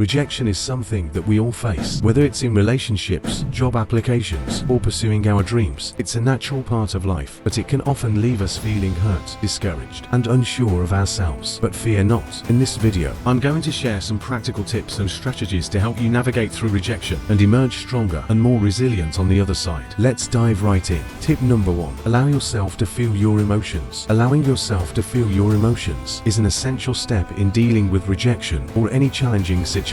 Rejection is something that we all face, whether it's in relationships, job applications, or pursuing our dreams. It's a natural part of life, but it can often leave us feeling hurt, discouraged, and unsure of ourselves. But fear not. In this video, I'm going to share some practical tips and strategies to help you navigate through rejection and emerge stronger and more resilient on the other side. Let's dive right in. Tip number 1. Allow yourself to feel your emotions. Allowing yourself to feel your emotions is an essential step in dealing with rejection or any challenging situation.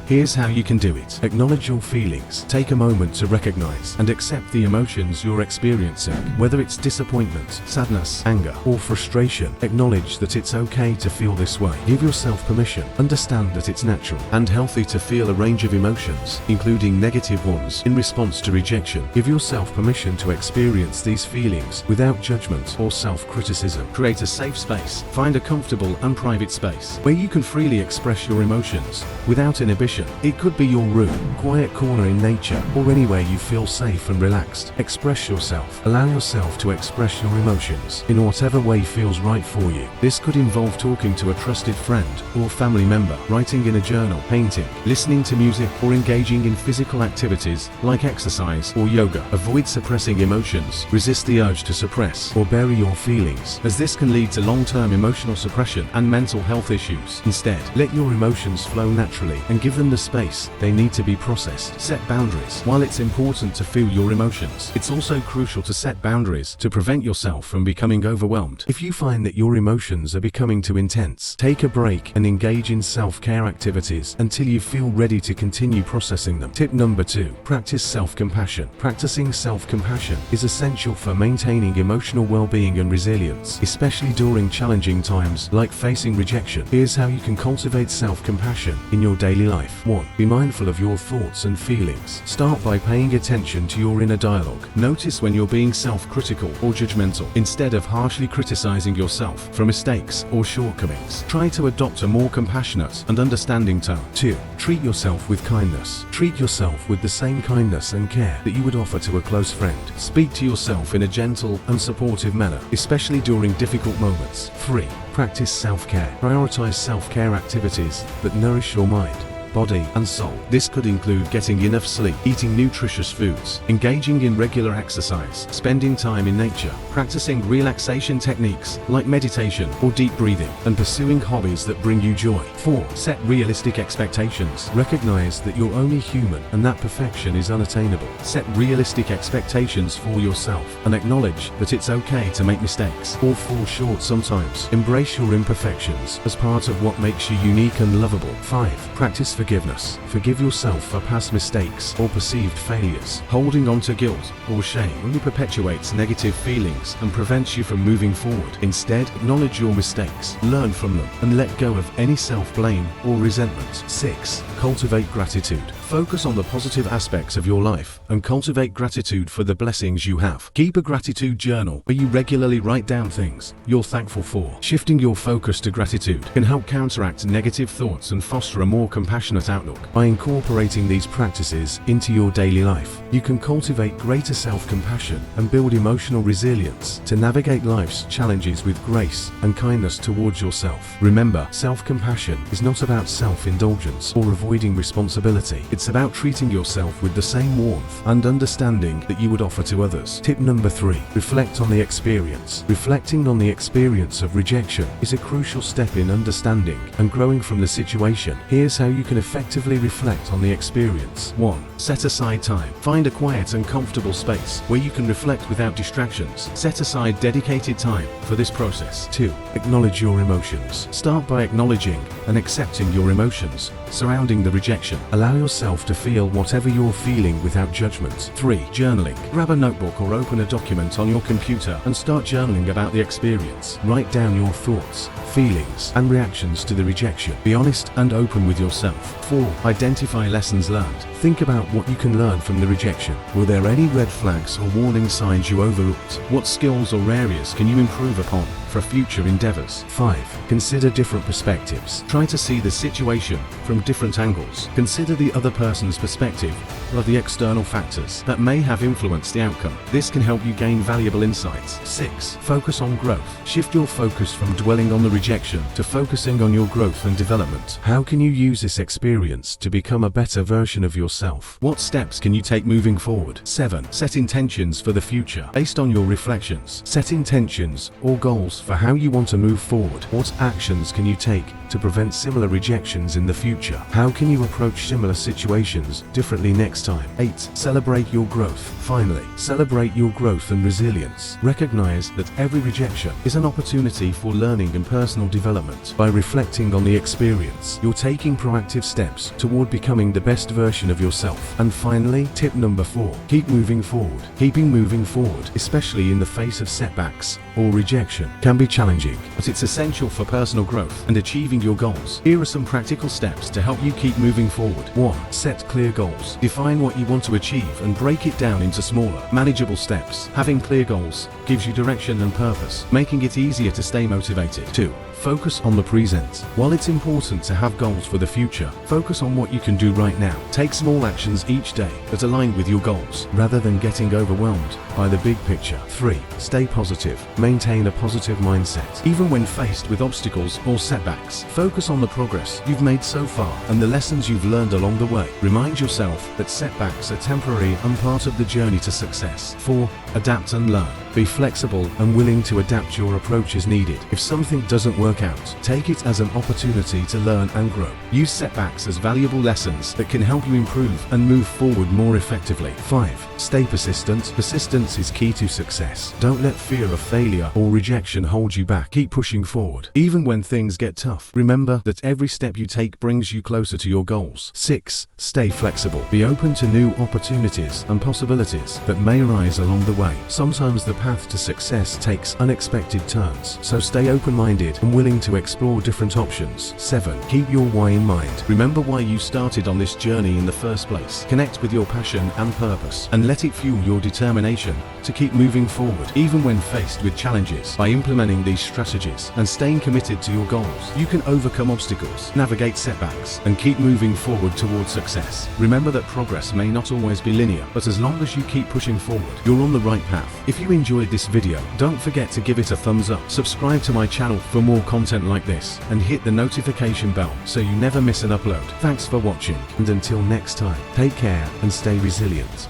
Here's how you can do it. Acknowledge your feelings. Take a moment to recognize and accept the emotions you're experiencing. Whether it's disappointment, sadness, anger, or frustration, acknowledge that it's okay to feel this way. Give yourself permission. Understand that it's natural and healthy to feel a range of emotions, including negative ones, in response to rejection. Give yourself permission to experience these feelings without judgment or self-criticism. Create a safe space. Find a comfortable and private space where you can freely express your emotions without inhibition. It could be your room, quiet corner in nature, or anywhere you feel safe and relaxed. Express yourself. Allow yourself to express your emotions in whatever way feels right for you. This could involve talking to a trusted friend or family member, writing in a journal, painting, listening to music, or engaging in physical activities like exercise or yoga. Avoid suppressing emotions. Resist the urge to suppress or bury your feelings, as this can lead to long-term emotional suppression and mental health issues. Instead, let your emotions flow naturally and give them the space they need to be processed. Set boundaries. While it's important to feel your emotions, it's also crucial to set boundaries to prevent yourself from becoming overwhelmed. If you find that your emotions are becoming too intense, take a break and engage in self-care activities until you feel ready to continue processing them. Tip number 2. Practice self-compassion. Practicing self-compassion is essential for maintaining emotional well-being and resilience, especially during challenging times like facing rejection. Here's how you can cultivate self-compassion in your daily life. 1. Be mindful of your thoughts and feelings. Start by paying attention to your inner dialogue. Notice when you're being self-critical or judgmental, instead of harshly criticizing yourself for mistakes or shortcomings. Try to adopt a more compassionate and understanding tone. 2. Treat yourself with kindness. Treat yourself with the same kindness and care that you would offer to a close friend. Speak to yourself in a gentle and supportive manner, especially during difficult moments. 3. Practice self-care. Prioritize self-care activities that nourish your mind, body, and soul. This could include getting enough sleep, eating nutritious foods, engaging in regular exercise, spending time in nature, practicing relaxation techniques like meditation or deep breathing, and pursuing hobbies that bring you joy. 4. Set realistic expectations. Recognize that you're only human and that perfection is unattainable. Set realistic expectations for yourself and acknowledge that it's okay to make mistakes or fall short sometimes. Embrace your imperfections as part of what makes you unique and lovable. 5. Practice forgiveness. Forgive yourself for past mistakes or perceived failures. Holding on to guilt or shame only perpetuates negative feelings and prevents you from moving forward. Instead, acknowledge your mistakes, learn from them, and let go of any self-blame or resentment. 6. Cultivate gratitude. Focus on the positive aspects of your life and cultivate gratitude for the blessings you have. Keep a gratitude journal where you regularly write down things you're thankful for. Shifting your focus to gratitude can help counteract negative thoughts and foster a more compassionate outlook. By incorporating these practices into your daily life, you can cultivate greater self-compassion and build emotional resilience to navigate life's challenges with grace and kindness towards yourself. Remember, self-compassion is not about self-indulgence or avoiding responsibility. It's about treating yourself with the same warmth and understanding that you would offer to others. Tip number 3. Reflect on the experience. Reflecting on the experience of rejection is a crucial step in understanding and growing from the situation. Here's how you can effectively reflect on the experience. 1. Set aside time. Find a quiet and comfortable space where you can reflect without distractions. Set aside dedicated time for this process. 2. Acknowledge your emotions. Start by acknowledging and accepting your emotions surrounding the rejection. Allow yourself to feel whatever you're feeling without judgment. 3. Journaling. Grab a notebook or open a document on your computer and start journaling about the experience. Write down your thoughts, feelings, and reactions to the rejection. Be honest and open with yourself. 4. Identify lessons learned. Think about what you can learn from the rejection. Were there any red flags or warning signs you overlooked? What skills or areas can you improve upon? for future endeavors. 5. Consider different perspectives. Try to see the situation from different angles. Consider the other person's perspective or the external factors that may have influenced the outcome. This can help you gain valuable insights. 6. Focus on growth. Shift your focus from dwelling on the rejection to focusing on your growth and development. How can you use this experience to become a better version of yourself? What steps can you take moving forward? 7. Set intentions for the future. Based on your reflections, set intentions or goals for how you want to move forward. What actions can you take to prevent similar rejections in the future? How can you approach similar situations differently next time? 8. Celebrate your growth. Finally, celebrate your growth and resilience. Recognize that every rejection is an opportunity for learning and personal development. By reflecting on the experience, you're taking proactive steps toward becoming the best version of yourself. And finally, tip number 4, keep moving forward. Keeping moving forward, especially in the face of setbacks or rejection, can be challenging, but it's essential for personal growth and achieving your goals. Here are some practical steps to help you keep moving forward. 1. Set clear goals. Define what you want to achieve and break it down into smaller, manageable steps. Having clear goals gives you direction and purpose, making it easier to stay motivated. 2. Focus on the present. While it's important to have goals for the future, focus on what you can do right now. Take small actions each day that align with your goals, rather than getting overwhelmed by the big picture. 3. Stay positive. Maintain a positive mindset. Even when faced with obstacles or setbacks, focus on the progress you've made so far and the lessons you've learned along the way. Remind yourself that setbacks are temporary and part of the journey to success. 4. Adapt and learn. Be flexible and willing to adapt your approach as needed. If something doesn't work out, take it as an opportunity to learn and grow. Use setbacks as valuable lessons that can help you improve and move forward more effectively. 5. Stay persistent. Persistence is key to success. Don't let fear of failure or rejection hold you back. Keep pushing forward. Even when things get tough, remember that every step you take brings you closer to your goals. 6. Stay flexible. Be open to new opportunities and possibilities that may arise along the way. Sometimes the path to success takes unexpected turns, so stay open-minded and willing to explore different options. 7. Keep your why in mind. Remember why you started on this journey in the first place. Connect with your passion and purpose, and let it fuel your determination to keep moving forward, even when faced with challenges. By implementing these strategies and staying committed to your goals, you can overcome obstacles, navigate setbacks, and keep moving forward towards success. Remember that progress may not always be linear, but as long as you keep pushing forward, you're on the right path. If you enjoyed this video, don't forget to give it a thumbs up, subscribe to my channel for more content like this, and hit the notification bell so you never miss an upload. Thanks for watching, and until next time, take care and stay resilient.